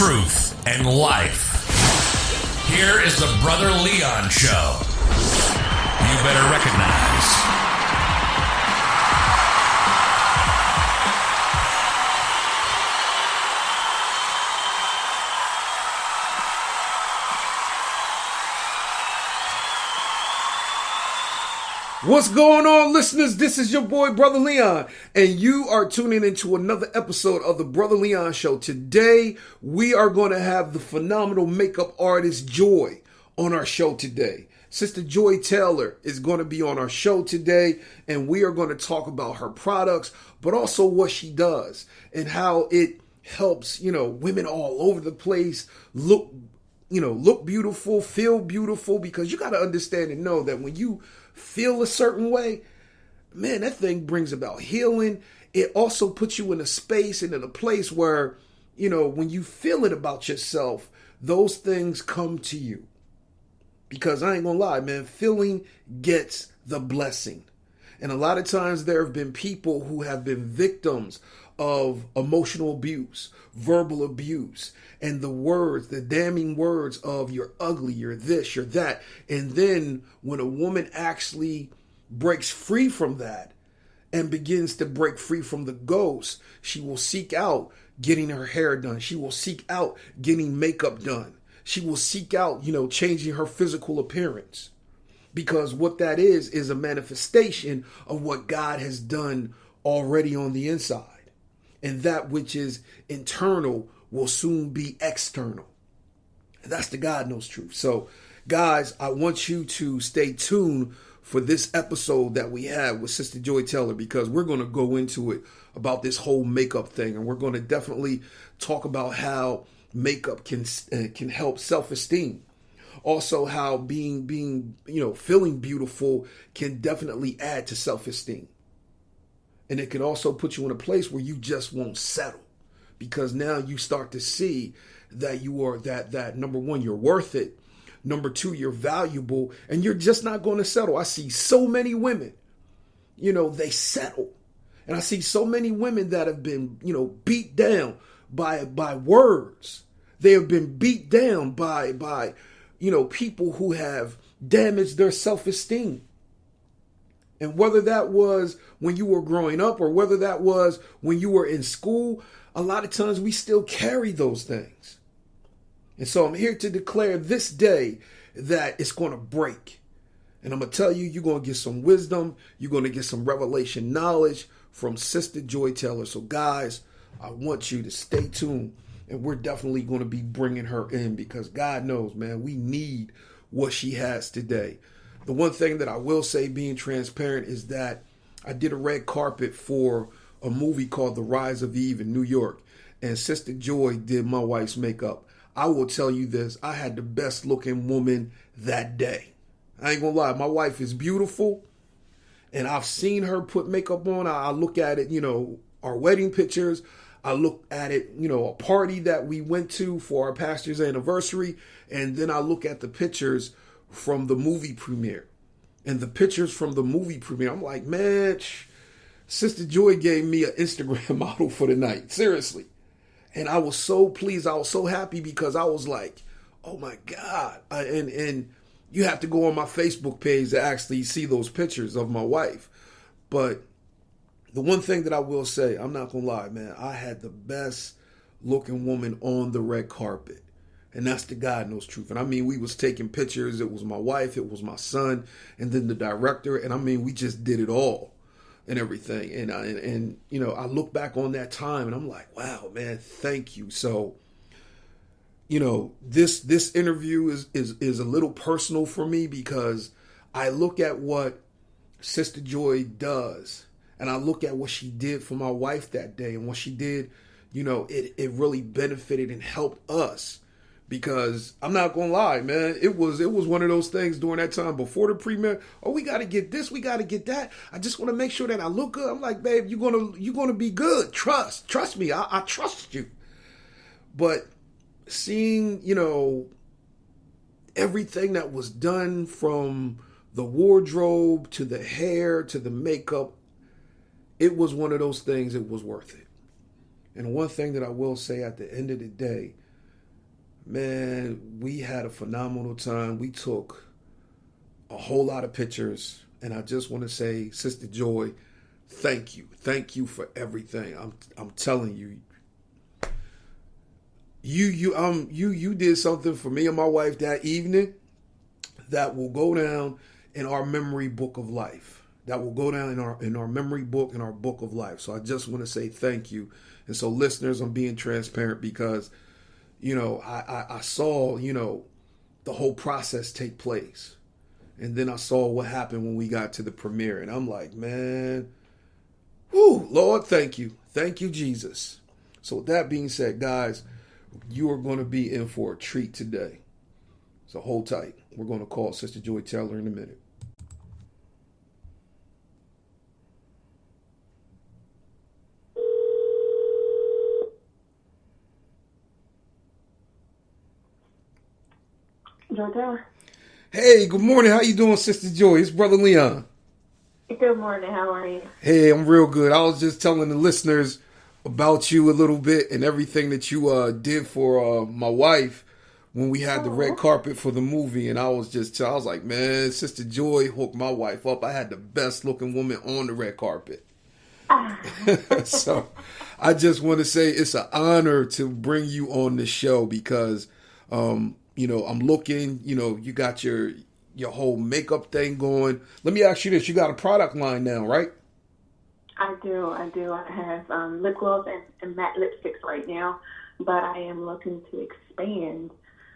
truth, and life. Here is the Brother Leon Show. You better recognize. What's going on, listeners? This is your boy, Brother Leon, and you are tuning into another episode of the Brother Leon Show. Today, we are going to have the phenomenal makeup artist, Joy, on our show today. Sister Joy Taylor is going to be on our show today, and we are going to talk about her products, but also what she does and how it helps, women all over the place look beautiful, feel beautiful, because you got to understand and know that when you feel a certain way, man, that thing brings about healing. It also puts you in a space and in a place where, when you feel it about yourself, those things come to you. Because I ain't gonna lie, man, feeling gets the blessing. And a lot of times there have been people who have been victims of emotional abuse, verbal abuse, and the damning words of you're ugly, you're this, you're that. And then when a woman actually breaks free from that and begins to break free from the ghost, she will seek out getting her hair done. She will seek out getting makeup done. She will seek out, changing her physical appearance. Because what that is a manifestation of what God has done already on the inside. And that which is internal will soon be external. And that's the God knows truth. So, guys, I want you to stay tuned for this episode that we have with Sister Joy Taylor, because we're going to go into it about this whole makeup thing. And we're going to definitely talk about how makeup can help self-esteem. Also, how being feeling beautiful can definitely add to self-esteem. And it can also put you in a place where you just won't settle, because now you start to see that you are that number one, you're worth it. Number two, you're valuable, and you're just not going to settle. I see so many women, they settle. And I see so many women that have been, beat down by words. They have been beat down by people who have damaged their self-esteem. And whether that was when you were growing up or whether that was when you were in school, a lot of times we still carry those things. And so I'm here to declare this day that it's going to break. And I'm going to tell you, you're going to get some wisdom. You're going to get some revelation knowledge from Sister Joy Taylor. So guys, I want you to stay tuned. And we're definitely going to be bringing her in, because God knows, man, we need what she has today. The one thing that I will say, being transparent, is that I did a red carpet for a movie called The Rise of Eve in New York, and Sister Joy did my wife's makeup. I will tell you this, I had the best looking woman that day. I ain't gonna lie, my wife is beautiful, and I've seen her put makeup on. I look at it, our wedding pictures. I look at it, a party that we went to for our pastor's anniversary, and then I look at the pictures from the movie premiere. And the pictures from the movie premiere, I'm like, man, Sister Joy gave me an Instagram model for the night. Seriously. And I was so pleased. I was so happy, because I was like, oh my God. And you have to go on my Facebook page to actually see those pictures of my wife. But the one thing that I will say, I'm not going to lie, man, I had the best looking woman on the red carpet. And that's the God knows truth. And I mean, we was taking pictures. It was my wife, it was my son, and then the director. And I mean, we just did it all and everything. And I look back on that time and I'm like, wow, man, thank you. So, this interview is a little personal for me, because I look at what Sister Joy does, and I look at what she did for my wife that day, and what she did, it really benefited and helped us. Because I'm not gonna lie, man, it was one of those things during that time before the premiere. Oh, we got to get this, we got to get that. I just want to make sure that I look good. I'm like, babe, you're gonna be good. Trust me, I trust you. But seeing, everything that was done, from the wardrobe to the hair to the makeup, it was one of those things. It was worth it. And one thing that I will say at the end of the day, Man, we had a phenomenal time. We took a whole lot of pictures, and I just want to say, Sister Joy, thank you. Thank you for everything. I'm telling you. You did something for me and my wife that evening that will go down in our memory book of life. That will go down in our memory book, in our book of life. So I just want to say thank you. And so listeners, I'm being transparent because, I saw, the whole process take place. And then I saw what happened when we got to the premiere. And I'm like, man, whew, Lord, thank you. Thank you, Jesus. So with that being said, guys, you are going to be in for a treat today. So hold tight. We're going to call Sister Joy Taylor in a minute. Joy Taylor. Hey, good morning. How you doing, Sister Joy? It's Brother Leon. Good morning. How are you? Hey, I'm real good. I was just telling the listeners about you a little bit and everything that you did for my wife when we had the red carpet for the movie. And I was like, man, Sister Joy hooked my wife up. I had the best looking woman on the red carpet. So I just want to say it's an honor to bring you on the show because, I'm looking, you got your whole makeup thing going. Let me ask you this. You got a product line now, right? I do. I have lip gloss and matte lipsticks right now, but I am looking to expand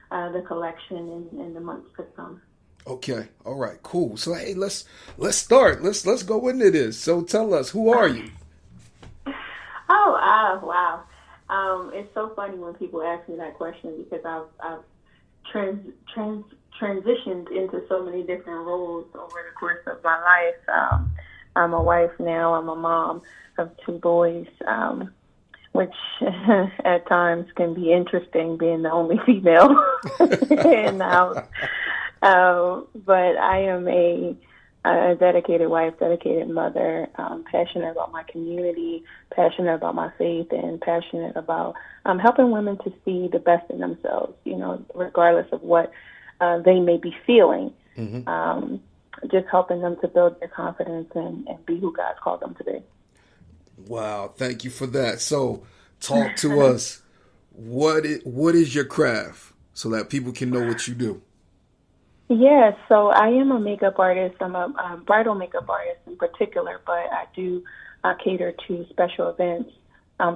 the collection in the months to come. Okay. All right. Cool. So hey, let's start. Let's go into this. So tell us, who are you? Wow. It's so funny when people ask me that question because I've transitioned into so many different roles over the course of my life. I'm a wife now. I'm a mom of 2 boys, which at times can be interesting being the only female in the house. But I am a dedicated wife, dedicated mother, passionate about my community, passionate about my faith, and passionate about helping women to see the best in themselves, regardless of what they may be feeling. Mm-hmm. Just helping them to build their confidence and be who God's called them to be. Wow, thank you for that. So talk to us. What is your craft so that people can know what you do? Yeah, so I am a makeup artist. I'm a bridal makeup artist in particular, but I do cater to special events,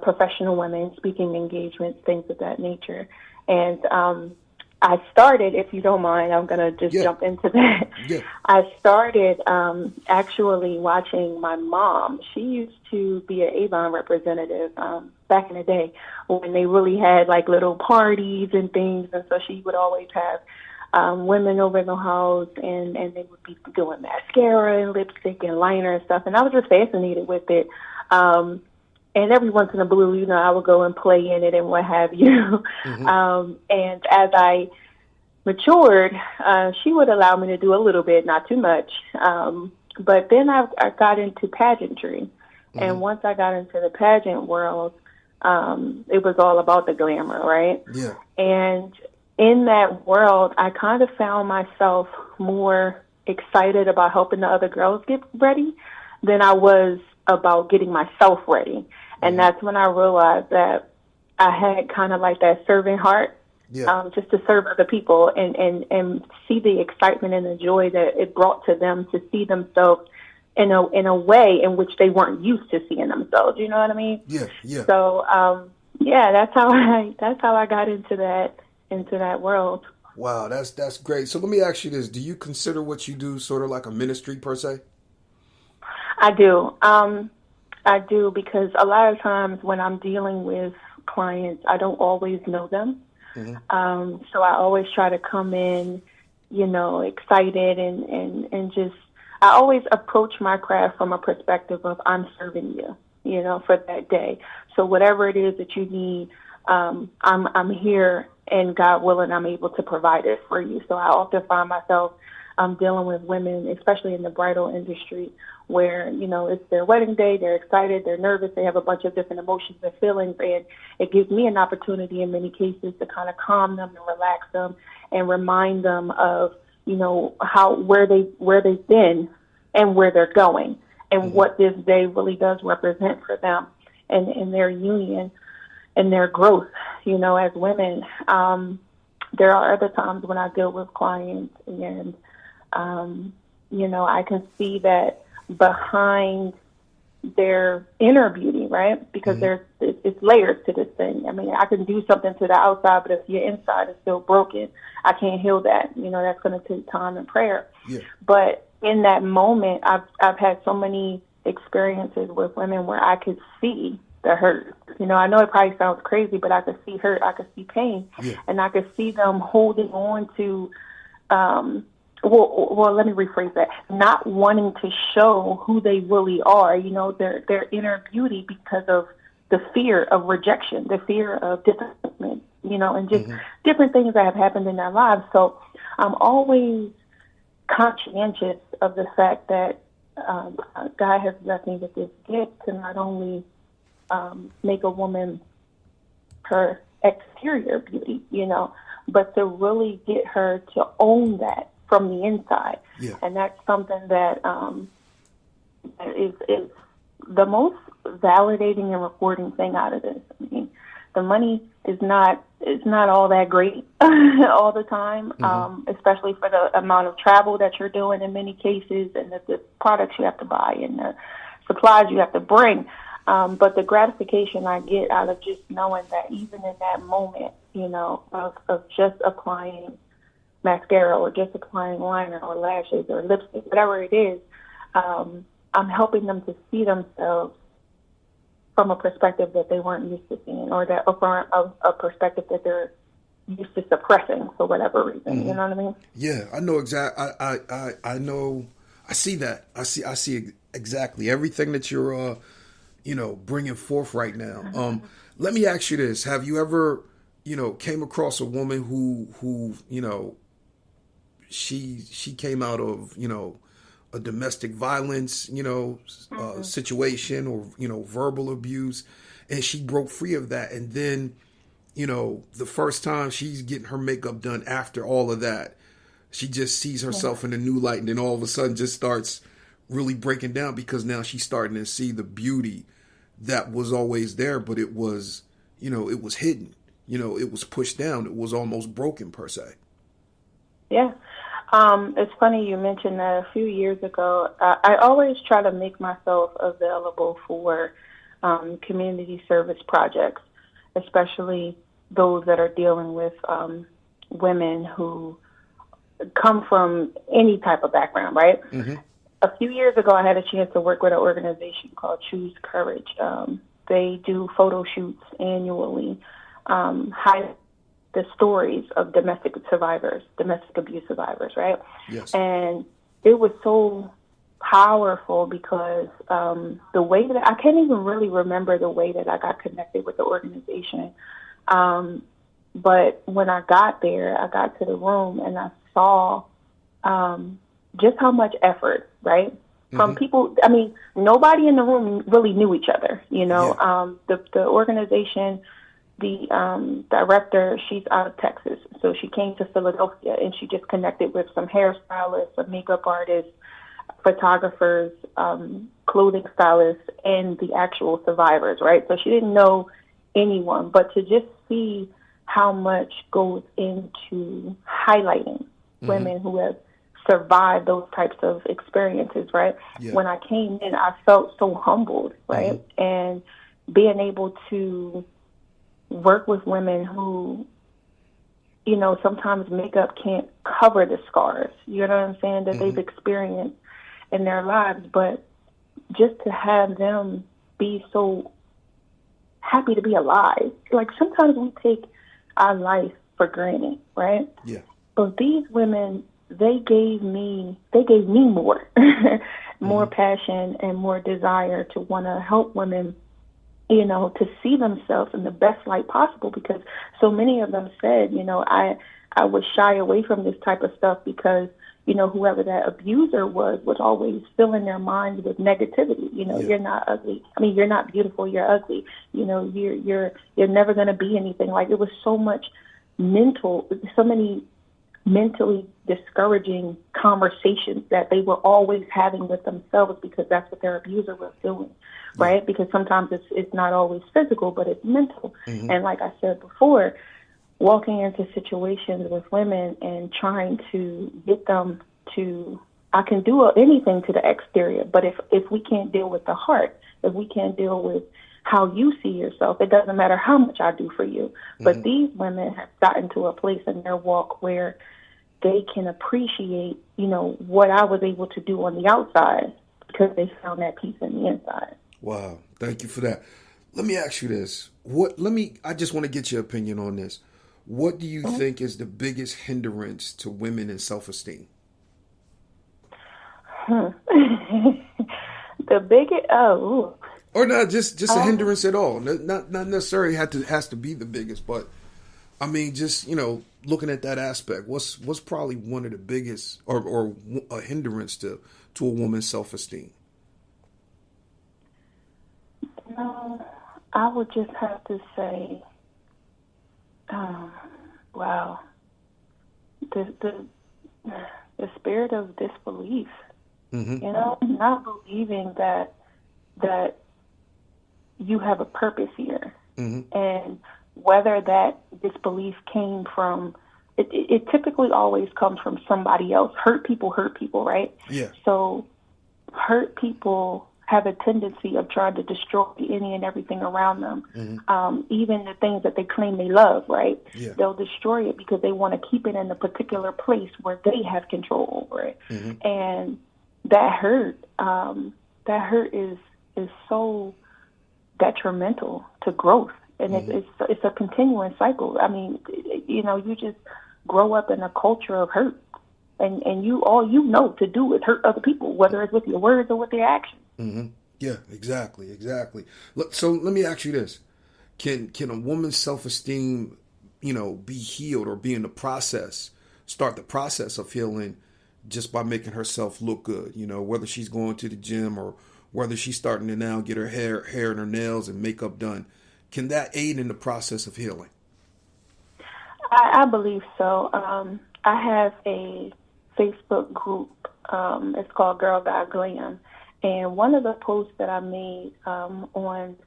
professional women, speaking engagements, things of that nature. And I started, if you don't mind, I'm going to just jump into that. Yeah. I started actually watching my mom. She used to be an Avon representative back in the day when they really had like little parties and things. And so she would always have women over in the house and they would be doing mascara and lipstick and liner and stuff. And I was just fascinated with it. And every once in a blue, I would go and play in it and what have you. Mm-hmm. And as I matured, she would allow me to do a little bit, not too much. But then I got into pageantry. Mm-hmm. And once I got into the pageant world, it was all about the glamour, right? Yeah. And in that world, I kind of found myself more excited about helping the other girls get ready than I was about getting myself ready. And that's when I realized that I had kind of like that servant heart, just to serve other people and see the excitement and the joy that it brought to them to see themselves in a way in which they weren't used to seeing themselves. You know what I mean? Yeah, yeah. So, that's how I got into that world. Wow, that's great. So let me ask you this: do you consider what you do sort of like a ministry per se? I do. I do, because a lot of times when I'm dealing with clients, I don't always know them. Mm-hmm. So I always try to come in, excited and just, I always approach my craft from a perspective of I'm serving you, for that day. So whatever it is that you need, I'm here, and God willing, I'm able to provide it for you. So I often find myself dealing with women, especially in the bridal industry, where, you know, it's their wedding day, they're excited, they're nervous, they have a bunch of different emotions and feelings, and it gives me an opportunity in many cases to kind of calm them and relax them and remind them of, you know, where they've been and where they're going, and what this day really does represent for them and their union and their growth, you know, as women. There are other times when I deal with clients and, you know, I can see that behind their inner beauty, right? Because it's layers to this thing. I mean, I can do something to the outside, but if your inside is still broken, I can't heal that. You know, that's going to take time and prayer. Yeah. But in that moment, I've had so many experiences with women where I could see the hurt. You know, I know it probably sounds crazy, but I could see hurt, I could see pain, and I could see them holding on to, well, let me rephrase that, not wanting to show who they really are, you know, their inner beauty, because of the fear of rejection, the fear of disappointment, you know, and just different things that have happened in their lives. So I'm always conscientious of the fact that God has blessed me with this gift to not only make a woman her exterior beauty, you know, but to really get her to own that from the inside. Yeah. And that's something that is the most validating and rewarding thing out of this. I mean, the money is not all that great all the time, especially for the amount of travel that you're doing in many cases, and the products you have to buy and the supplies you have to bring. But the gratification I get out of just knowing that even in that moment, you know, of just applying mascara or just applying liner or lashes or lipstick, whatever it is, I'm helping them to see themselves from a perspective that they weren't used to seeing, or from a perspective that they're used to suppressing for whatever reason. You know what I mean? Yeah, I know exactly. I know. I see that. I see exactly everything that you're you know, bringing forth right now. Let me ask you this. Have you ever, you know, came across a woman who, you know, she came out of, you know, a domestic violence, you know, situation, or, you know, verbal abuse, and she broke free of that. And then, you know, the first time she's getting her makeup done after all of that, she just sees herself in a new light, and then all of a sudden just starts really breaking down, because now she's starting to see the beauty that was always there, but it was, you know, it was hidden, you know, it was pushed down. It was almost broken per se. Yeah. It's funny you mentioned that. A few years ago, I always try to make myself available for community service projects, especially those that are dealing with women who come from any type of background, right? A few years ago, I had a chance to work with an organization called Choose Courage. They do photo shoots annually, highlight the stories of domestic abuse survivors, right? Yes. And it was so powerful because the way that I can't even really remember the way that I got connected with the organization. But when I got there, I got to the room and I saw just how much effort, right? From people, I mean, nobody in the room really knew each other, you know. The organization, the director, she's out of Texas, so she came to Philadelphia and she just connected with some hairstylists, some makeup artists, photographers, clothing stylists, and the actual survivors, right? So she didn't know anyone, but to just see how much goes into highlighting women who have survived those types of experiences, right? Yeah. When I came in, I felt so humbled, right? And being able to work with women who, you know, sometimes makeup can't cover the scars, you know what I'm saying, that they've experienced in their lives, but just to have them be so happy to be alive. Like, sometimes we take our life for granted, right? Yeah. But these women, they gave me more, more passion and more desire to want to help women, you know, to see themselves in the best light possible, because so many of them said, you know, I would shy away from this type of stuff because, whoever that abuser was always filling their minds with negativity. You're not ugly. I mean, you're not beautiful. You're ugly. You're never going to be anything. Like, it was so many mentally discouraging conversations that they were always having with themselves, because that's what their abuser was doing, right? Because sometimes it's not always physical, but it's mental. And like I said before, walking into situations with women and trying to get them to, I can do anything to the exterior, but if we can't deal with the heart, if we can't deal with how you see yourself, it doesn't matter how much I do for you. But these women have gotten to a place in their walk where they can appreciate, what I was able to do on the outside, because they found that peace in the inside. Wow. Thank you for that. Let me ask you this. I just want to get your opinion on this. What do you think is the biggest hindrance to women in self-esteem? The biggest, or not just a hindrance at all. Not necessarily has to be the biggest, but I mean, just, looking at that aspect, what's probably one of the biggest or a hindrance to a woman's self-esteem? I would just have to say, wow, the spirit of disbelief. Not believing that you have a purpose here, and whether that disbelief came from, it typically always comes from somebody else. Hurt people, right? Yeah. So hurt people have a tendency of trying to destroy any and everything around them, even the things that they claim they love, right? Yeah. They'll destroy it because they want to keep it in a particular place where they have control over it. And that hurt is so detrimental to growth. And it's a continuing cycle. I mean, you just grow up in a culture of hurt, and all you know to do is hurt other people, whether it's with your words or with your actions. Yeah, exactly. So let me ask you this: Can a woman's self-esteem, be healed or be in the process, start the process of healing, just by making herself look good? Whether she's going to the gym or whether she's starting to now get her hair and her nails and makeup done. Can that aid in the process of healing? I believe so. I have a Facebook group. It's called Girl Got Glam. And one of the posts that I made on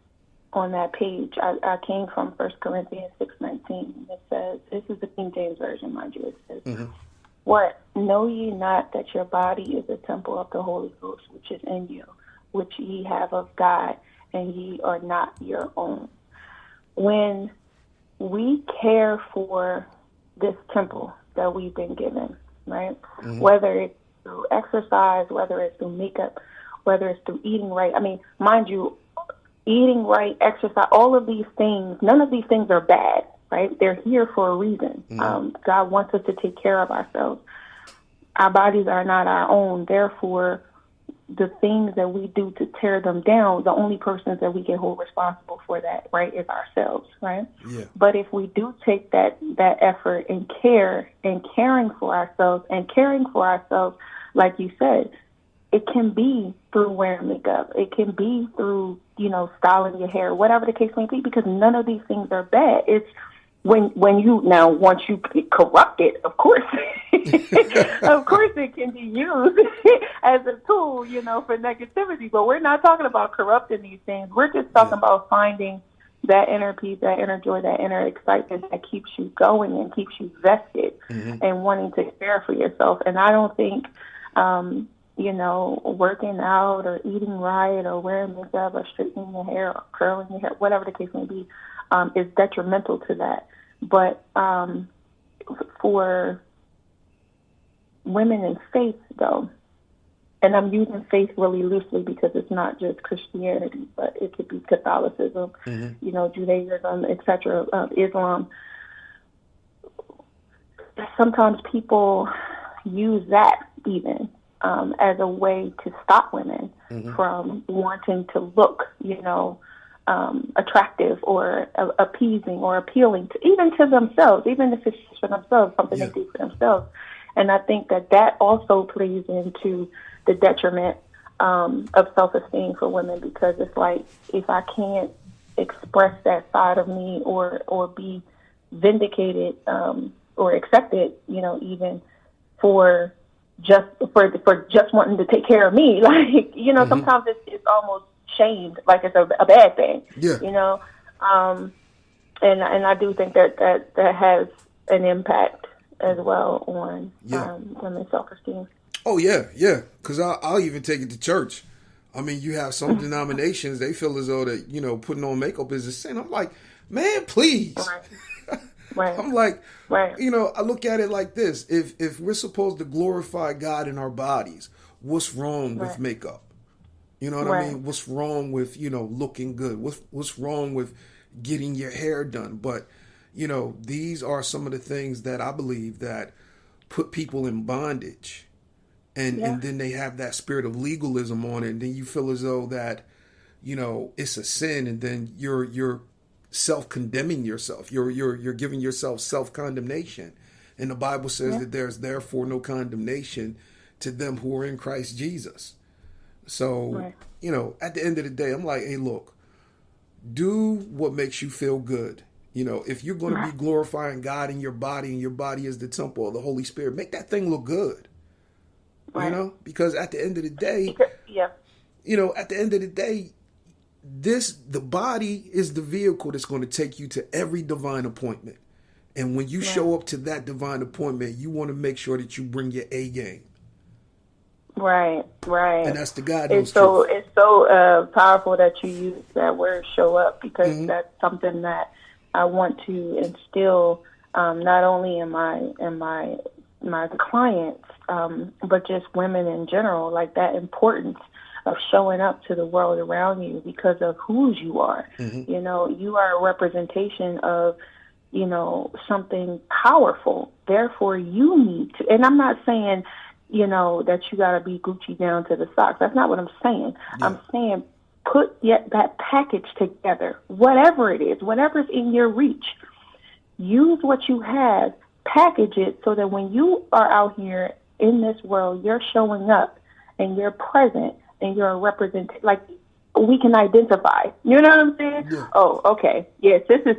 that page, I came from 1 Corinthians 6:19. It says, this is the King James Version, mind you. It says, "What? Know ye not that your body is a temple of the Holy Ghost, which is in you, which ye have of God, and ye are not your own." When we care for this temple that we've been given, right? Whether it's through exercise, whether it's through makeup, whether it's through eating right. I mean, mind you, eating right, exercise, all of these things, none of these things are bad, right? They're here for a reason. God wants us to take care of ourselves. Our bodies are not our own. Therefore, the things that we do to tear them down, the only persons that we can hold responsible for that, right, is ourselves, right? Yeah. But if we do take that effort and caring for ourselves, like you said, it can be through wearing makeup. It can be through, styling your hair, whatever the case may be, because none of these things are bad. It's once you get corrupted, of course, of course it can be used as a tool, for negativity. But we're not talking about corrupting these things. We're just talking about finding that inner peace, that inner joy, that inner excitement that keeps you going and keeps you vested and wanting to care for yourself. And I don't think, working out or eating right or wearing makeup or straightening your hair or curling your hair, whatever the case may be, is detrimental to that. But for women in faith, though, and I'm using faith really loosely because it's not just Christianity, but it could be Catholicism, Judaism, etc., Islam. Sometimes people use that even as a way to stop women from wanting to look, attractive or appeasing or appealing to themselves, even if it's just for themselves, something they do for themselves. And I think that also plays into the detriment of self-esteem for women, because it's like, if I can't express that side of me or be vindicated or accepted, even for just wanting to take care of me, like, sometimes it's almost shamed, like it's a bad thing, and I do think that has an impact as well on women's self-esteem. Oh, yeah. Because I'll even take it to church. I mean, you have some denominations, they feel as though that, putting on makeup is a sin. I'm like, man, please. Right. I'm like, I look at it like this. If we're supposed to glorify God in our bodies, what's wrong with makeup? You know what I mean? What's wrong with, looking good? What's wrong with getting your hair done? But, these are some of the things that I believe that put people in bondage. And then they have that spirit of legalism on it. And then you feel as though that, it's a sin. And then you're self-condemning yourself. You're giving yourself self-condemnation. And the Bible says that there's therefore no condemnation to them who are in Christ Jesus. So, at the end of the day, I'm like, hey, look, do what makes you feel good. If you're going to be glorifying God in your body, and your body is the temple of the Holy Spirit, make that thing look good. Because at the end of the day, at the end of the day, the body is the vehicle that's going to take you to every divine appointment. And when you show up to that divine appointment, you want to make sure that you bring your A game. Right. And that's the God knows truth. It's so powerful that you use that word, show up, because that's something that I want to instill not only in my clients, but just women in general, like that importance of showing up to the world around you because of whose you are. You are a representation of, something powerful. Therefore, you need to, and I'm not saying, that you got to be Gucci down to the socks. That's not what I'm saying. I'm saying put that package together, whatever it is, whatever's in your reach. Use what you have, package it so that when you are out here in this world, you're showing up and you're present and you're a representative. Like, we can identify. You know what I'm saying? Yeah. Oh, okay. Yes, this is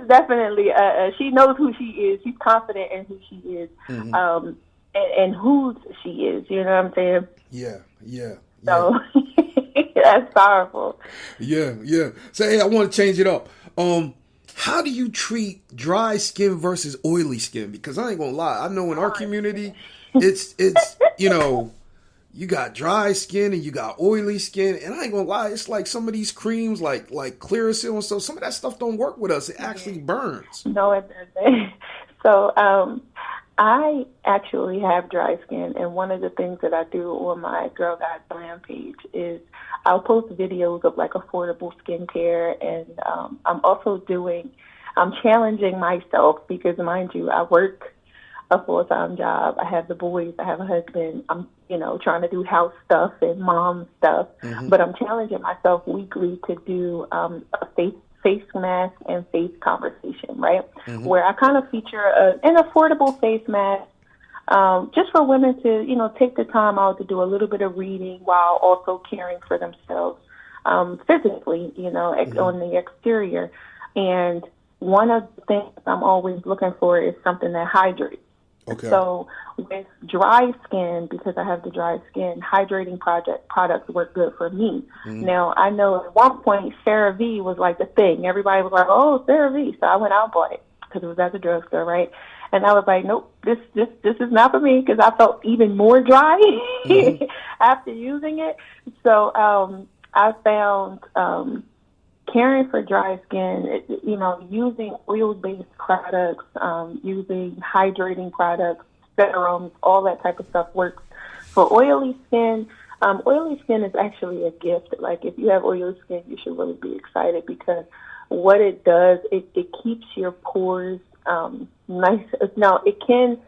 definitely. She knows who she is. She's confident in who she is, and whose she is. You know what I'm saying? Yeah. So that's powerful. Yeah. So hey, I want to change it up. How do you treat dry skin versus oily skin? Because I ain't gonna lie, I know in our community, it's you got dry skin and you got oily skin, and I ain't gonna lie, it's like some of these creams, like Clearasil and stuff. Some of that stuff don't work with us. It actually burns. No, it doesn't. So I actually have dry skin, and one of the things that I do on my Girl Guide Glam page is I'll post videos of like affordable skincare, and I'm challenging myself because, mind you, I work a full-time job. I have the boys. I have a husband. I'm, trying to do house stuff and mom stuff, but I'm challenging myself weekly to do a face mask and face conversation, right? Where I kind of feature an affordable face mask, just for women to, take the time out to do a little bit of reading while also caring for themselves physically, on the exterior. And one of the things I'm always looking for is something that hydrates. Okay. So with dry skin, because I have the dry skin, hydrating products work good for me. Now, I know at one point CeraVe was like the thing. Everybody was like, oh, CeraVe. So I went out and bought it because it was at the drugstore, right? And I was like, nope, this is not for me, because I felt even more dry after using it. So I found caring for dry skin, using oil-based products, using hydrating products, serums, all that type of stuff works. For oily skin is actually a gift. Like, if you have oily skin, you should really be excited, because what it does, it keeps your pores nice. Now, it can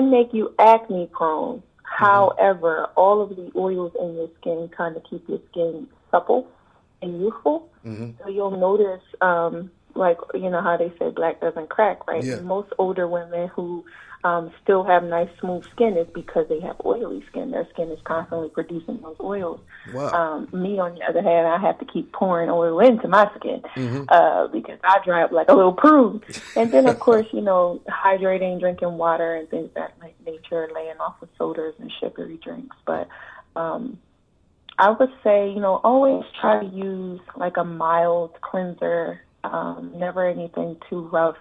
make you acne prone. However, all of the oils in your skin kind of keep your skin supple and youthful. So you'll notice like, you know how they say black doesn't crack, right? Yeah. Most older women who still have nice, smooth skin is because they have oily skin. Their skin is constantly producing those oils. Wow. Me, on the other hand, I have to keep pouring oil into my skin because I dry up like a little prune. And then, of course, you know, hydrating, drinking water, and things of that like nature, laying off of sodas and sugary drinks. But I would say, you know, always try to use like a mild cleanser, never anything too rough.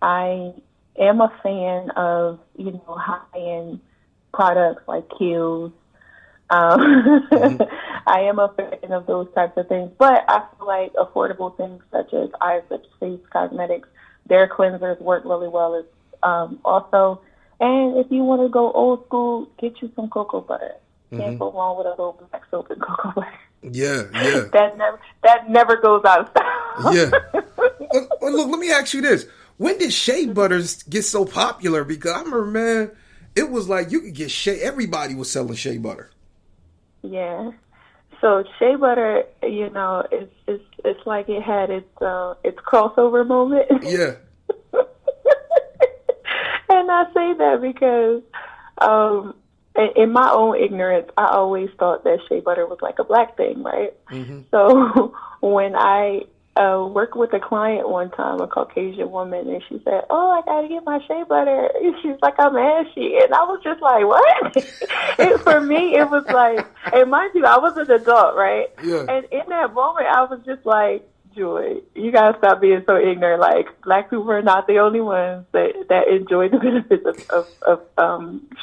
I am a fan of, you know, high-end products like Kiehl's. I am a fan of those types of things, but I feel like affordable things such as eyes, lips, face, cosmetics, their cleansers work really well as also. And if you want to go old school, get you some cocoa butter. Can't go wrong with a little black soap and cocoa butter. Yeah. That never goes out of style. Yeah. Well, look, let me ask you this. When did shea butters get so popular? Because I remember, man, it was like you could get shea. Everybody was selling shea butter. Yeah. So shea butter, you know, it's like it had its crossover moment. Yeah. And I say that because in my own ignorance, I always thought that shea butter was like a black thing, right? So when I worked with a client one time, a Caucasian woman, and she said, "Oh, I got to get my shea butter." And she's like, "I'm ashy." And I was just like, what? For me, it was like, and mind you, I was an adult, right? Yeah. And in that moment, I was just like, Joy, you got to stop being so ignorant. Like, black people are not the only ones that enjoy the benefits of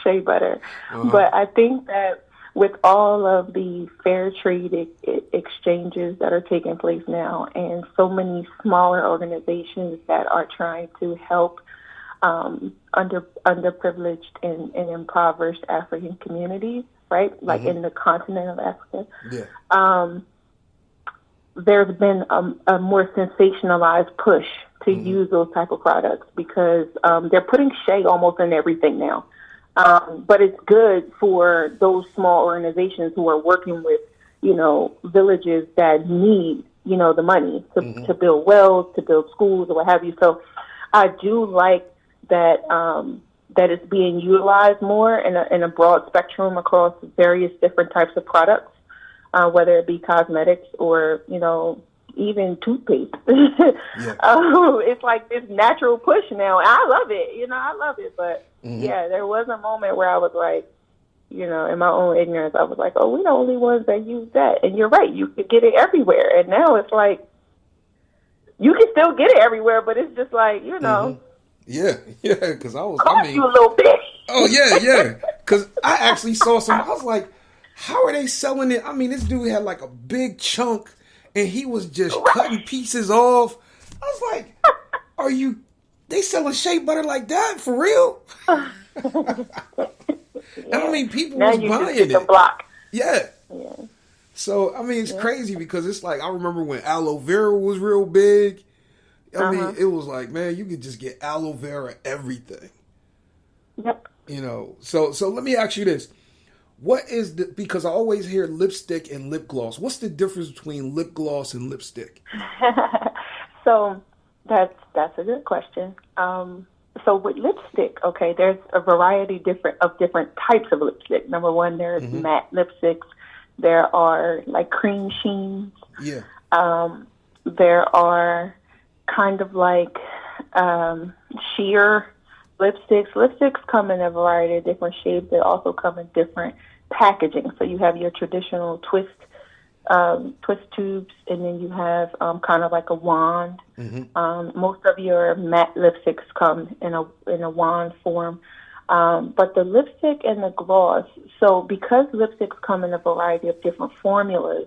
shea butter. But I think that with all of the fair trade exchanges that are taking place now, and so many smaller organizations that are trying to help underprivileged and impoverished African communities, right? Like in the continent of Africa. Yeah. There's been a more sensationalized push to use those type of products because they're putting shea almost in everything now. But it's good for those small organizations who are working with, you know, villages that need, you know, the money to build wells, to build schools, or what have you. So I do like that that it's being utilized more in a broad spectrum across various different types of products, whether it be cosmetics or, you know, even toothpaste. It's like this natural push now. I love it. You know, I love it. But, yeah, there was a moment where I was like, you know, in my own ignorance, I was like, oh, we're the only ones that use that. And you're right. You could get it everywhere. And now it's like, you can still get it everywhere, but it's just like, you know. Yeah, because I was, cost you a little bit. Oh, yeah. Because I actually saw some, I was like, how are they selling it? I mean, this dude had like a big chunk, and he was just cutting pieces off. I was like, they selling shea butter like that? For real? And I mean, people now was you buying just get it. the block. Yeah. So, I mean, it's crazy because it's like, I remember when aloe vera was real big. I mean, it was like, man, you could just get aloe vera everything. Yep. You know, so let me ask you this. What is because I always hear lipstick and lip gloss. What's the difference between lip gloss and lipstick? So that's a good question. So with lipstick, okay, there's a variety of different types of lipstick. Number one, there's matte lipsticks. There are like cream sheens. Yeah. There are kind of like sheer lipsticks. Lipsticks come in a variety of different shapes. They also come in different packaging. So you have your traditional twist tubes, and then you have kind of like a wand. Most of your matte lipsticks come in a wand form. But the lipstick and the gloss, so because lipsticks come in a variety of different formulas,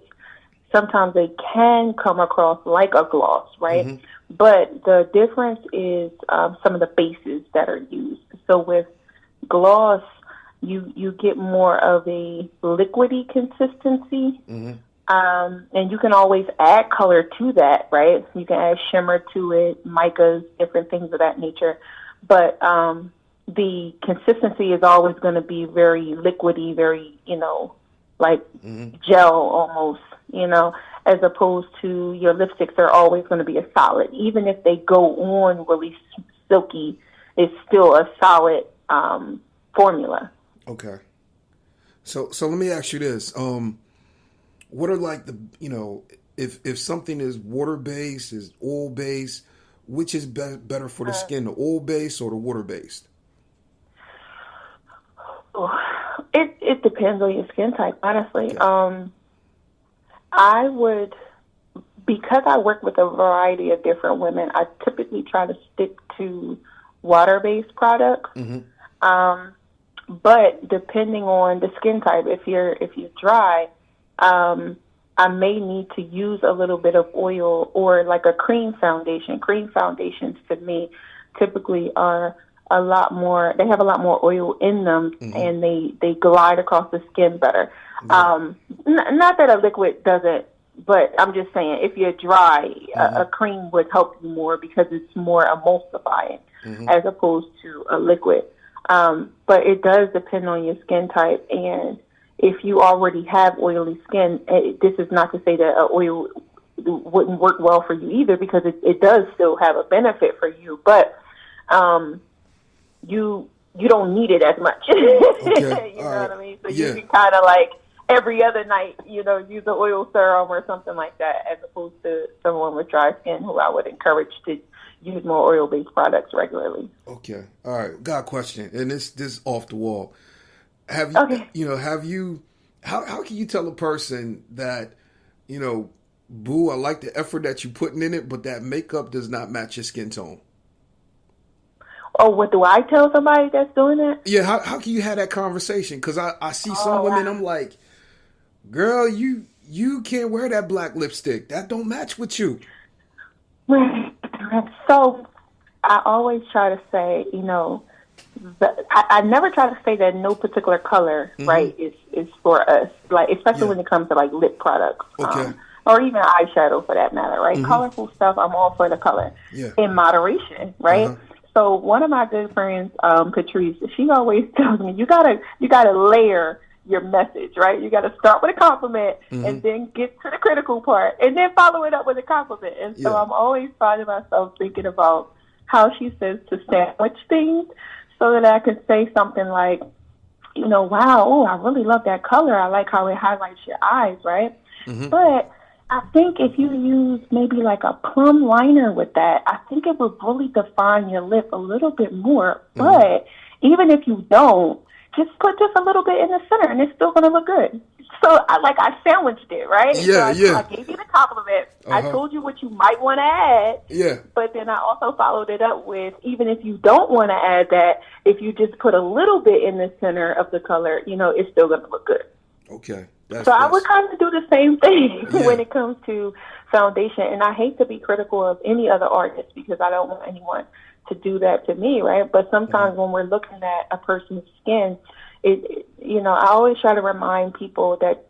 sometimes they can come across like a gloss, right? But the difference is some of the bases that are used. So with gloss, you get more of a liquidy consistency. And you can always add color to that, right? You can add shimmer to it, micas, different things of that nature. But the consistency is always going to be very liquidy, very, you know, like gel almost, as opposed to your lipsticks are always going to be a solid. Even if they go on really silky, it's still a solid formula. Okay. So let me ask you this. What are like the, if something is water-based, is oil-based, which is better for the skin, the oil-based or the water-based? It depends on your skin type, honestly. Okay. I would, because I work with a variety of different women, I typically try to stick to water-based products. But depending on the skin type, if you're dry, I may need to use a little bit of oil or like a cream foundation. Cream foundations to me typically are they have a lot more oil in them, and they glide across the skin better. Not that a liquid doesn't, but I'm just saying if you're dry, a cream would help you more because it's more emulsifying as opposed to a liquid. But it does depend on your skin type, and if you already have oily skin, this is not to say that oil wouldn't work well for you either, because it does still have a benefit for you, but you don't need it as much. Okay. You know what I mean? So you can kind of like every other night, use an oil serum or something like that, as opposed to someone with dry skin who I would encourage to use more oil-based products regularly. Okay. All right. Got a question, and this off the wall. How can you tell a person that, boo, I like the effort that you're putting in it, but that makeup does not match your skin tone? Oh, what do I tell somebody that's doing that? Yeah, how can you have that conversation? Because I see some women, I'm like, girl, you can't wear that black lipstick. That don't match with you. So I always try to say, I never try to say that no particular color, right, is for us, like, especially when it comes to like lip products. Okay. Or even eyeshadow for that matter, right? Colorful stuff, I'm all for the color in moderation, right? So one of my good friends, Patrice, she always tells me you gotta layer your message, right? You got to start with a compliment and then get to the critical part and then follow it up with a compliment. And so I'm always finding myself thinking about how she says to sandwich things so that I can say something like, wow, oh, I really love that color. I like how it highlights your eyes, right? But I think if you use maybe like a plum liner with that, I think it would really define your lip a little bit more. But even if you don't, just put just a little bit in the center, and it's still going to look good. So, I sandwiched it, right? Yeah, so I gave you the compliment. I told you what you might want to add. Yeah. But then I also followed it up with, even if you don't want to add that, if you just put a little bit in the center of the color, it's still going to look good. Okay. I would kind of do the same thing when it comes to foundation. And I hate to be critical of any other artist because I don't want anyone to do that to me, right? But sometimes when we're looking at a person's skin, I always try to remind people that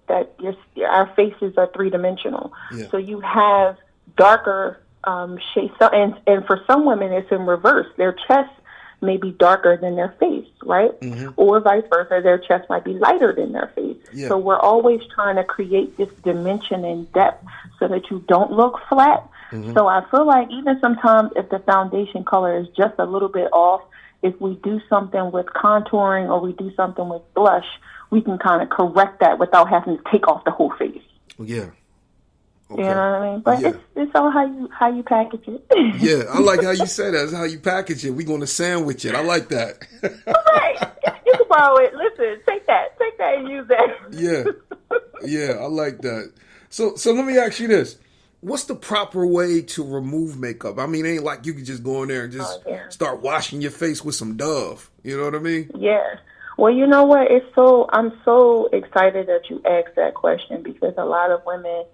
our faces are three-dimensional. So you have darker shades, and for some women it's in reverse. Their chest may be darker than their face, right? Or vice versa, their chest might be lighter than their face. So we're always trying to create this dimension and depth so that you don't look flat. So I feel like even sometimes if the foundation color is just a little bit off, if we do something with contouring or we do something with blush, we can kind of correct that without having to take off the whole face. Yeah. Okay. You know what I mean? But it's all how you package it. Yeah, I like how you say that. It's how you package it. We're going to sandwich it. I like that. Right. You can borrow it. Listen, take that and use that. Yeah, I like that. So let me ask you this. What's the proper way to remove makeup? I mean, it ain't like you can just go in there and just start washing your face with some Dove. You know what I mean? Yeah. Well, you know what? I'm so excited that you asked that question because a lot of women,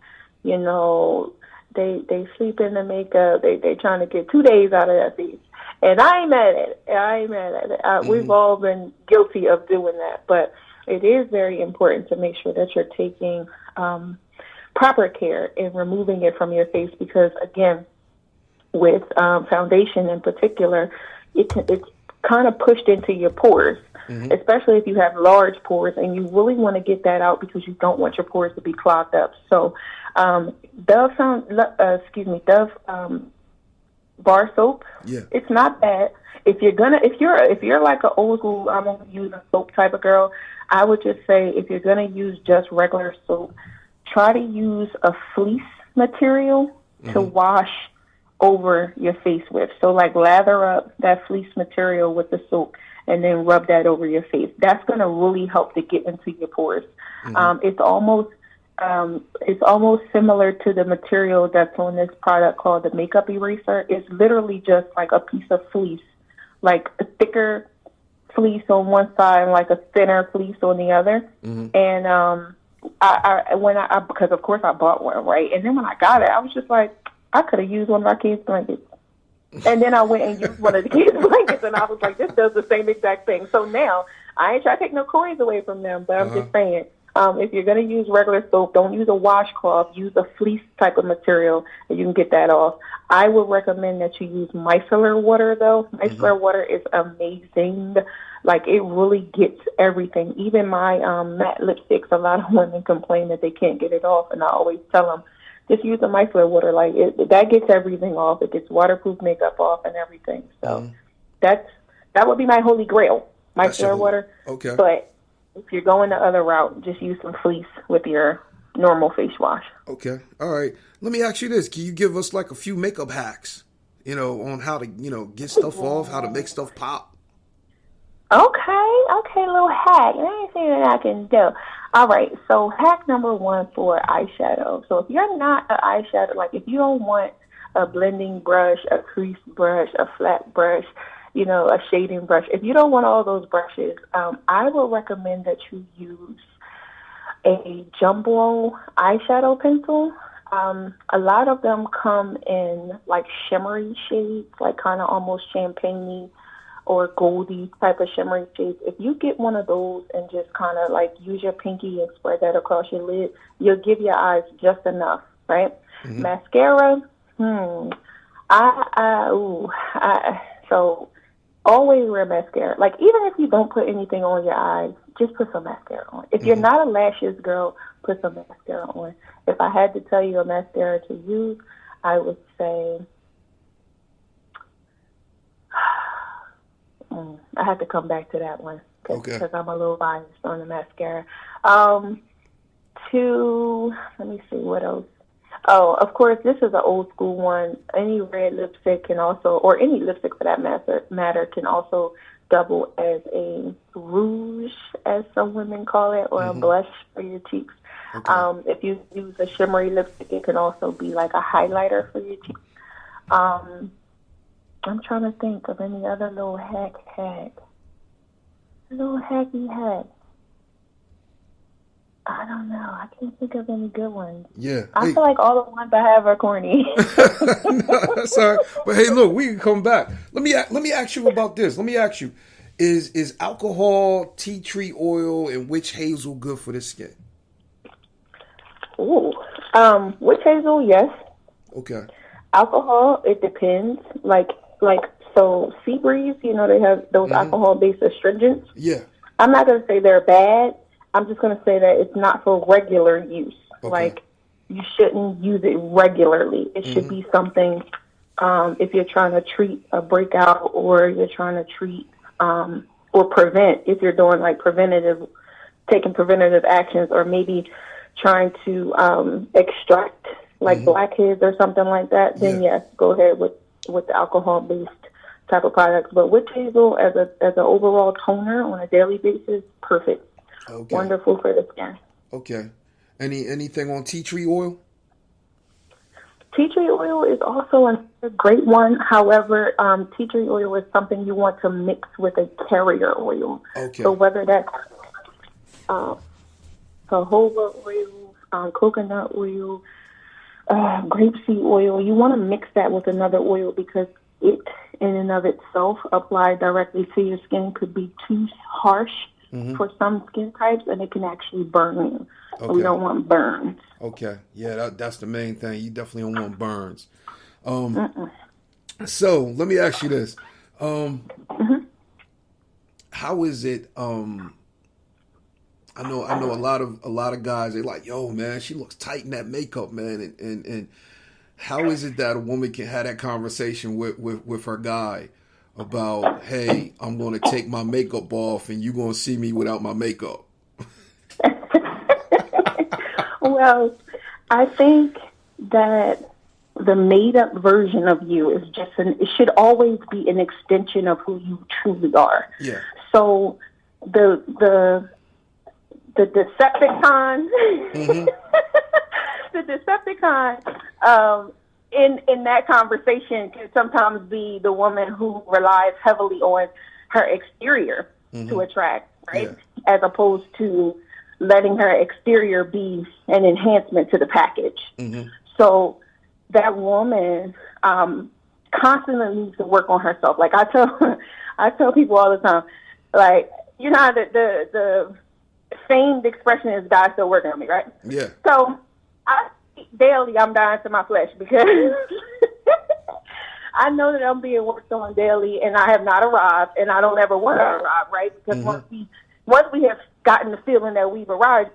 they sleep in the makeup. They trying to get 2 days out of their face. And I ain't mad at it. We've all been guilty of doing that. But it is very important to make sure that you're taking proper care in removing it from your face because, again, with foundation in particular, it's kind of pushed into your pores. especially if you have large pores and you really want to get that out because you don't want your pores to be clogged up. So, Dove bar soap. Yeah. It's not bad. If you're like an old school, I'm gonna use a soap type of girl, I would just say if you're gonna use just regular soap, try to use a fleece material to wash over your face with. So like lather up that fleece material with the soap and then rub that over your face. That's gonna really help to get into your pores. It's almost similar to the material that's on this product called the makeup eraser. It's literally just like a piece of fleece, like a thicker fleece on one side and like a thinner fleece on the other. And because of course I bought one, right? And then when I got it, I was just like, I could have used one of our kids' blankets. And then I went and used one of the kids' blankets, and I was like, this does the same exact thing. So now, I ain't trying to take no coins away from them, but I'm just saying, if you're going to use regular soap, don't use a washcloth. Use a fleece type of material, and you can get that off. I would recommend that you use micellar water, though. Micellar water is amazing. Like, it really gets everything. Even my matte lipsticks, a lot of women complain that they can't get it off, and I always tell them, just use the micellar water. Like, that gets everything off. It gets waterproof makeup off and everything. So that would be my holy grail, micellar water. Okay. But if you're going the other route, just use some fleece with your normal face wash. Okay. All right. Let me ask you this. Can you give us like a few makeup hacks, on how to, get stuff off, how to make stuff pop? Okay, little hack. Let me see what I can do. All right, so hack number 1 for eyeshadow. So if you're not an eyeshadow, like if you don't want a blending brush, a crease brush, a flat brush, a shading brush, if you don't want all those brushes, I would recommend that you use a jumbo eyeshadow pencil. A lot of them come in like shimmery shades, like kind of almost champagne-y or goldy type of shimmery shades. If you get one of those and just kind of like use your pinky and spread that across your lid, you'll give your eyes just enough, right? Mascara, so always wear mascara. Like even if you don't put anything on your eyes, just put some mascara on. If you're not a lashes girl, put some mascara on. If I had to tell you a mascara to use, I would say, I have to come back to that one because I'm a little biased on the mascara. Let me see, what else? Oh, of course, this is an old school one. Any red lipstick can also, or any lipstick for that matter, can also double as a rouge, as some women call it, or a blush for your cheeks. If you use a shimmery lipstick, it can also be like a highlighter for your cheeks. I'm trying to think of any other little hack. Little hacky hack. I don't know. I can't think of any good ones. Yeah. I feel like all the ones I have are corny. No, that's all right. But hey, look, we can come back. Let me ask you about this. Let me ask you, is alcohol, tea tree oil, and witch hazel good for the skin? Ooh. Witch hazel, yes. Okay. Alcohol, it depends. So sea breeze, they have those alcohol-based astringents. Yeah. I'm not going to say they're bad. I'm just going to say that it's not for regular use. Okay. Like, you shouldn't use it regularly. It should be something, if you're trying to treat a breakout or you're trying to treat or prevent, if you're doing like taking preventative actions, or maybe trying to extract like blackheads or something like that, then yes, go ahead with the alcohol-based type of products. But witch hazel as an overall toner on a daily basis, perfect. Okay. Wonderful for the skin. Okay. Anything on tea tree oil? Tea tree oil is also a great one. However, tea tree oil is something you want to mix with a carrier oil. Okay. So whether that's jojoba oil, coconut oil, grapeseed oil, you want to mix that with another oil because it, in and of itself, applied directly to your skin, could be too harsh for some skin types, and it can actually burn you. Okay. We don't want burns. Okay. Yeah, that's the main thing. You definitely don't want burns. So let me ask you this. how is it? I know a lot of guys. They like, yo, man, she looks tight in that makeup, man. And how is it that a woman can have that conversation with her guy about, hey, I'm going to take my makeup off and you're going to see me without my makeup? Well, I think that the made-up version of you is just it should always be an extension of who you truly are. Yeah. So the Decepticon, the Decepticon, in that conversation can sometimes be the woman who relies heavily on her exterior to attract, right? Yeah. As opposed to letting her exterior be an enhancement to the package. So that woman constantly needs to work on herself. Like I tell people all the time, like, you know how the famed expression is God still working on me, right? Yeah. So daily I'm dying to my flesh because I know that I'm being worked on daily and I have not arrived and I don't ever want to arrive, right? Because once we have gotten the feeling that we've arrived,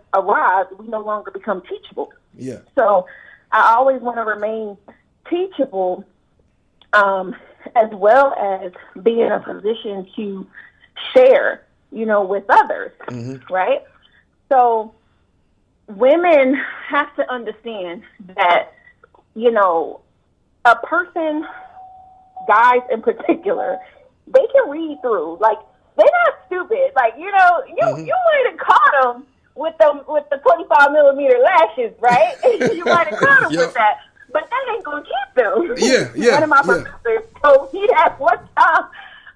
we no longer become teachable. Yeah. So I always want to remain teachable, as well as be in a position to share, with others, right? So women have to understand that, a person, guys in particular, they can read through. Like, they're not stupid. Like, you might have caught them with the 25 millimeter lashes, right? You might have caught them with that, but that ain't gonna keep them. Yeah. One of my professors told me that one time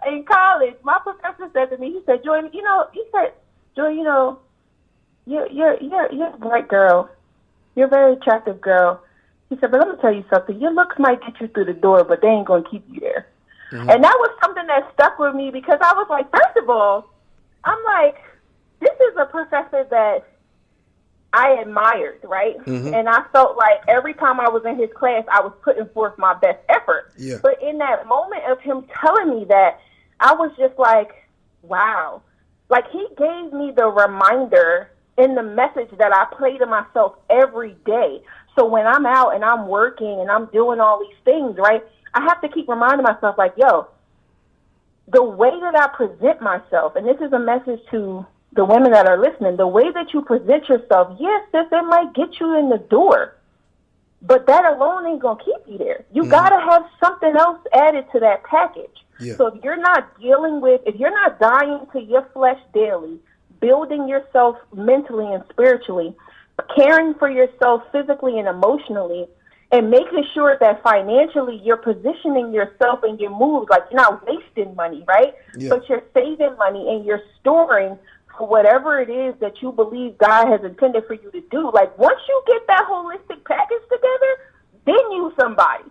in college. My professor said to me, he said, Joy, you're a bright girl. You're a very attractive girl. He said, but let me tell you something. Your looks might get you through the door, but they ain't gonna keep you there. And that was something that stuck with me because I was like, first of all, I'm like, this is a professor that I admired, right? And I felt like every time I was in his class, I was putting forth my best effort. Yeah. But in that moment of him telling me that, I was just like, wow. Like, he gave me the reminder in the message that I play to myself every day. So when I'm out and I'm working and I'm doing all these things, right, I have to keep reminding myself, like, yo, the way that I present myself, and this is a message to the women that are listening, the way that you present yourself, yes, sis, it might get you in the door, but that alone ain't going to keep you there. You got to have something else added to that package. Yeah. So if you're not dying to your flesh daily, building yourself mentally and spiritually, caring for yourself physically and emotionally, and making sure that financially you're positioning yourself and your moves, like you're not wasting money, right? Yeah. But you're saving money and you're storing for whatever it is that you believe God has intended for you to do. Like, once you get that holistic package together, then you somebody.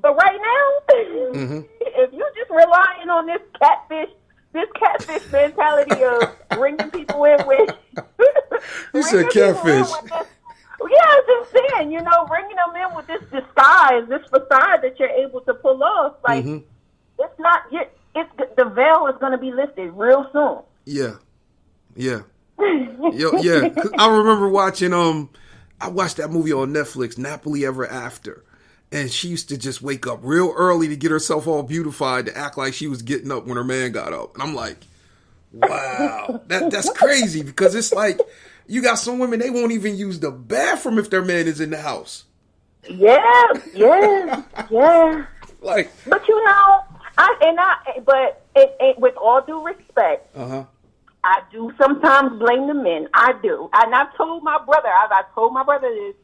But right now, if you're just relying on this catfish mentality of bringing people in with... You said catfish. Yeah, I'm just saying, bringing them in with this disguise, this facade that you're able to pull off, like, it's not, the veil is going to be lifted real soon. Yeah. Yeah. Yeah. 'Cause I remember watching, I watched that movie on Netflix, Napoli Ever After. And she used to just wake up real early to get herself all beautified to act like she was getting up when her man got up. And I'm like, wow, that's crazy, because it's like, you got some women, they won't even use the bathroom if their man is in the house. Yeah. Like, but with all due respect, I do sometimes blame the men. I do. And I've told my brother, this.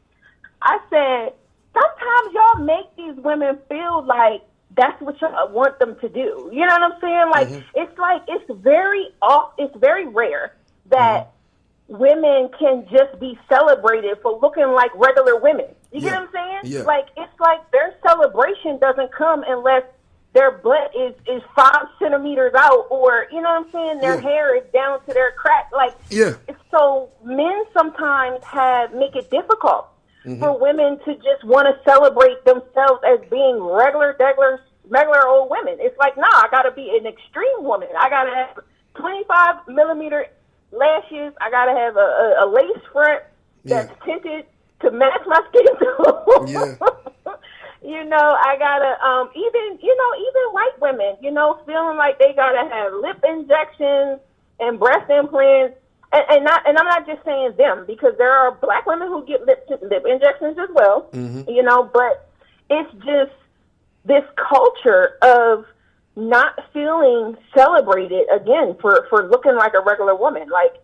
I said, sometimes y'all make these women feel like that's what y'all want them to do. You know what I'm saying? Like, it's very rare that women can just be celebrated for looking like regular women. You get what I'm saying? Yeah. Like, it's like their celebration doesn't come unless their butt is 5 centimeters out, or, you know what I'm saying, their hair is down to their crack. Like, so men sometimes make it difficult for women to just want to celebrate themselves as being regular old women. It's like, nah, I got to be an extreme woman. I got to have 25 millimeter lashes. I gotta have a lace front that's tinted to match my skin tone. Yeah. I gotta even white women, feeling like they gotta have lip injections and breast implants. And I'm not just saying them, because there are black women who get lip injections as well. But it's just this culture of not feeling celebrated again for looking like a regular woman. Like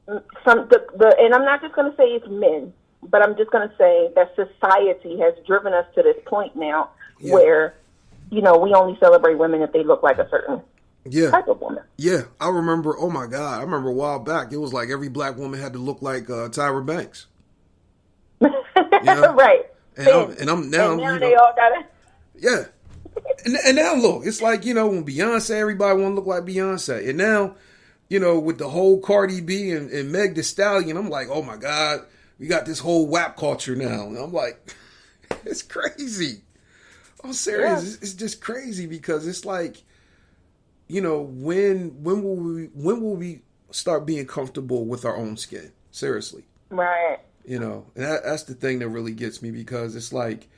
and I'm not just going to say it's men, but I'm just going to say that society has driven us to this point now where, we only celebrate women if they look like a certain type of woman. Yeah, I remember. Oh my God, I remember a while back. It was like every black woman had to look like Tyra Banks. Right. And now they all got it. Yeah. And now look, it's like, when Beyonce, everybody want to look like Beyonce. And now, with the whole Cardi B and Meg Thee Stallion, I'm like, oh my God, we got this whole WAP culture now. And I'm like, it's crazy. I'm serious. Yeah. It's just crazy, because it's like, when will we start being comfortable with our own skin? Seriously. Right. And that's the thing that really gets me, because it's like,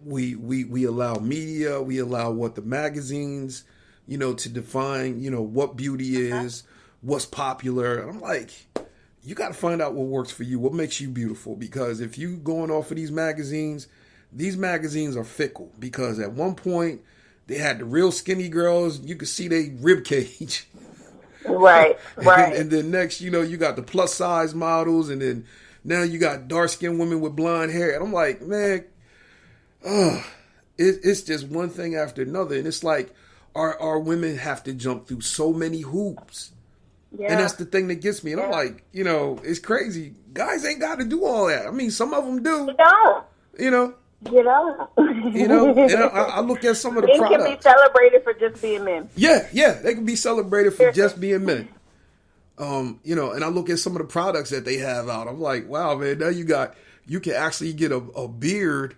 we allow media, we allow what the magazines, to define, what beauty is, what's popular. And I'm like, you got to find out what works for you, what makes you beautiful. Because if you going off of these magazines are fickle, because at one point they had the real skinny girls, you could see their rib cage. Right. And then next, you got the plus size models, and then now you got dark skinned women with blonde hair. And I'm like, man, it's just one thing after another. And it's like our women have to jump through so many hoops. Yeah. And that's the thing that gets me. And I'm like, it's crazy. Guys ain't got to do all that. I mean, some of them do. No. And I look at some of the men products. can be celebrated for just being men. Yeah, they can be celebrated for just being men. And I look at some of the products that they have out. I'm like, wow, man, now you can actually get a beard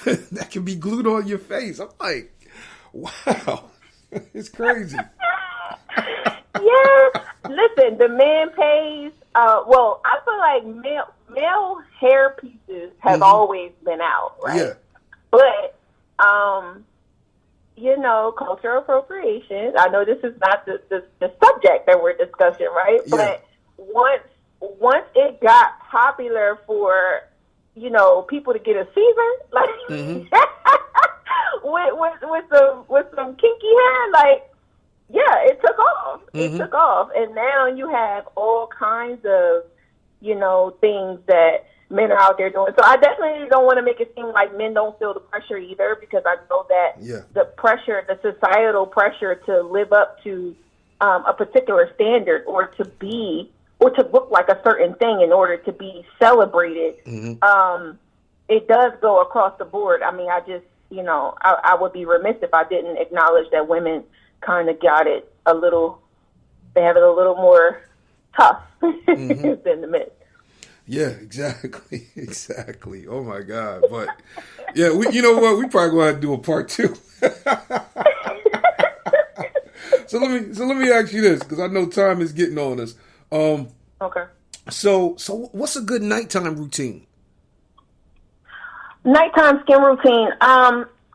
that can be glued on your face. I'm like, wow, it's crazy. Yeah, listen, the man pays. I feel like male hair pieces have always been out, right? Yeah. But cultural appropriation. I know this is not the subject that we're discussing, right? Yeah. But once it got popular for people to get a fever, like with some kinky hair, like. Yeah, it took off. It took off. And now you have all kinds of, things that men are out there doing. So I definitely don't want to make it seem like men don't feel the pressure either, because I know that the pressure, the societal pressure to live up to a particular standard, or to look like a certain thing in order to be celebrated, it does go across the board. I mean, I just, I would be remiss if I didn't acknowledge that women kind of got it they have it a little more tough than the men. Yeah, exactly. Oh my God. But yeah, you know what? We probably gonna have to do a part 2. So let me ask you this, because I know time is getting on us. Okay. So what's a good nighttime routine? Nighttime skin routine.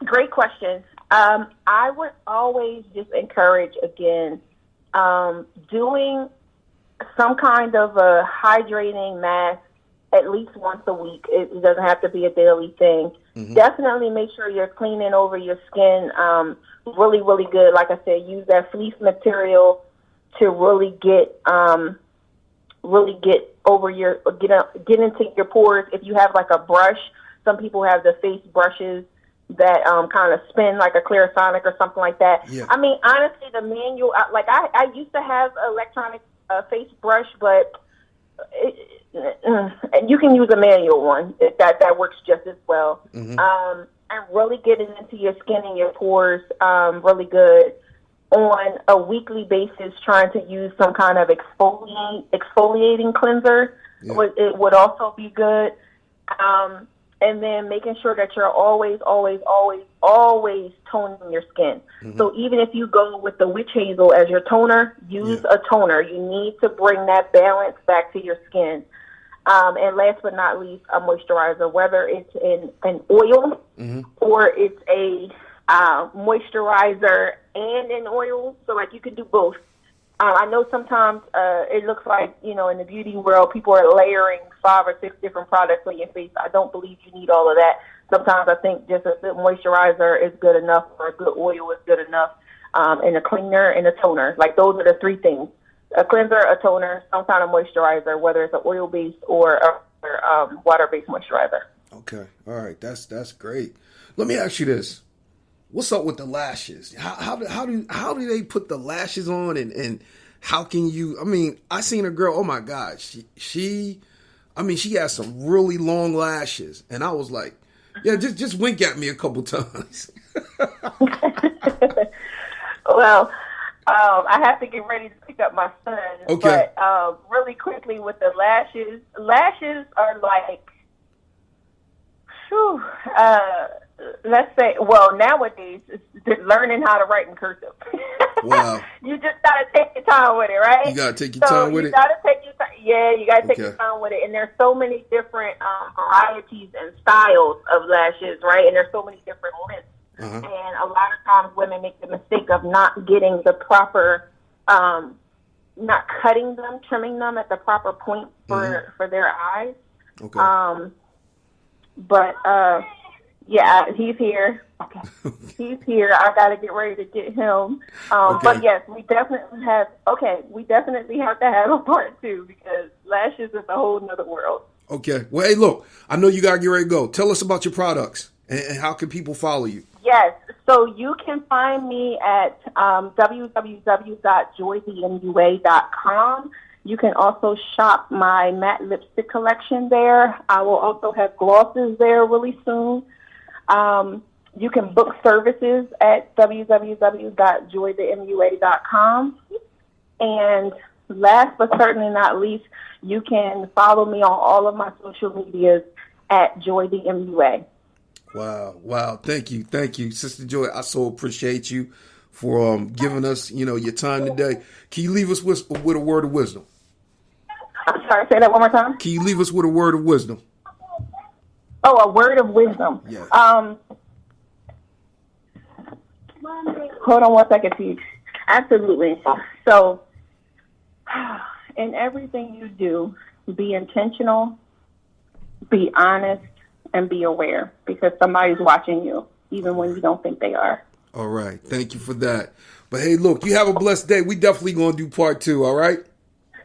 Great question. I would always just encourage, again, doing some kind of a hydrating mask at least once a week. It doesn't have to be a daily thing. Definitely make sure you're cleaning over your skin really, really good. Like I said, use that fleece material to really get get into your pores. If you have like a brush, some people have the face brushes that kind of spin like a Clarisonic or something like that. Yeah. I mean, honestly, the manual, like I used to have electronic face brush, but you can use a manual one. That works just as well. And really getting into your skin and your pores really good on a weekly basis, trying to use some kind of exfoliating cleanser. It would also be good. and then making sure that you're always, always, always, always toning your skin. So even if you go with the witch hazel as your toner, use a toner. You need to bring that balance back to your skin. And last but not least, a moisturizer, whether it's in an oil or it's a moisturizer and an oil. So, like, you can do both. I know sometimes it looks like, in the beauty world, people are layering 5 or 6 different products on your face. I don't believe you need all of that. Sometimes I think just a good moisturizer is good enough, or a good oil is good enough, and a cleaner and a toner. Like, those are the 3 things. A cleanser, a toner, some kind of moisturizer, whether it's an oil-based or a water-based moisturizer. Okay. All right. That's great. Let me ask you this. What's up with the lashes? How do they put the lashes on, and how can you? I mean, I seen a girl. Oh my God, she has some really long lashes, and I was like, yeah, just wink at me a couple times. Well, I have to get ready to pick up my son. Okay. But really quickly with the lashes are like, whew, let's say, well, nowadays, it's learning how to write in cursive. Wow. You just got to take your time with it, right? You got to take your time with it? You got to take your time. Yeah, you got to take your time with it. And there's so many different varieties and styles of lashes, right? And there's so many different lengths. And a lot of times women make the mistake of not getting the proper, not cutting them, trimming them at the proper point for their eyes. Okay. Yeah, he's here. Okay. He's here. I got to get ready to get him. But yes, we definitely have to have a part 2 because lashes is a whole nother world. Okay. Well, hey, look, I know you got to get ready to go. Tell us about your products and how can people follow you? Yes. So you can find me at www.joythemua.com. You can also shop my matte lipstick collection there. I will also have glosses there really soon. You can book services at www.joythemua.com. And last but certainly not least, you can follow me on all of my social medias at Joy The MUA. Wow. Thank you, Sister Joy. I so appreciate you for giving us, your time today. Can you leave us with a word of wisdom? I'm sorry, say that one more time. Can you leave us with a word of wisdom? Oh, a word of wisdom. Yeah. Hold on one second, Steve. Absolutely. So, in everything you do, be intentional, be honest, and be aware, because somebody's watching you, even when you don't think they are. All right. Thank you for that. But hey, look, you have a blessed day. We definitely going to do part 2, all right?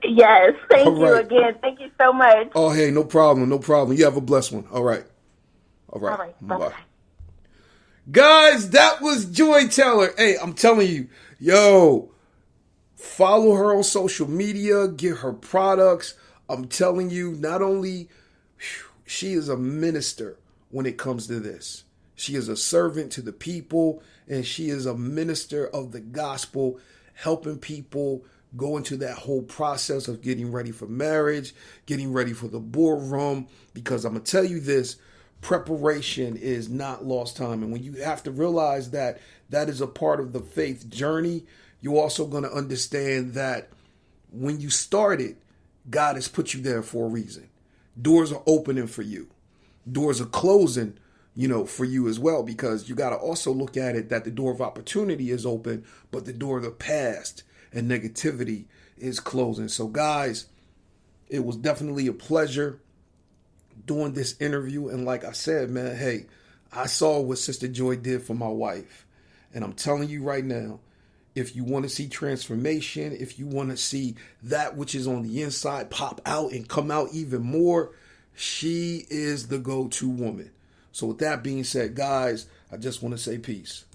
Yes. Thank you again. Thank you so much. Oh, hey, no problem. You have a blessed one. All right. Bye-bye. Guys, that was Joy Taylor. Hey, I'm telling you, follow her on social media, get her products. I'm telling you, not only she is a minister when it comes to this. She is a servant to the people, and she is a minister of the gospel, helping people go into that whole process of getting ready for marriage, getting ready for the boardroom, because I'm going to tell you this, preparation is not lost time. And when you have to realize that that is a part of the faith journey, you're also going to understand that when you started, God has put you there for a reason. Doors are opening for you. Doors are closing, for you as well, because you got to also look at it that the door of opportunity is open, but the door of the past and negativity is closing. So guys, it was definitely a pleasure doing this interview. And like I said, man, hey, I saw what Sister Joy did for my wife. And I'm telling you right now, if you want to see transformation, if you want to see that which is on the inside pop out and come out even more, she is the go-to woman. So with that being said, guys, I just want to say peace.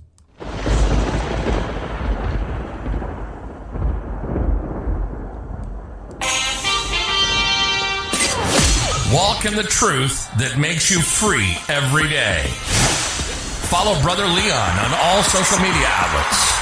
Walk in the truth that makes you free every day. Follow Brother Leon on all social media outlets.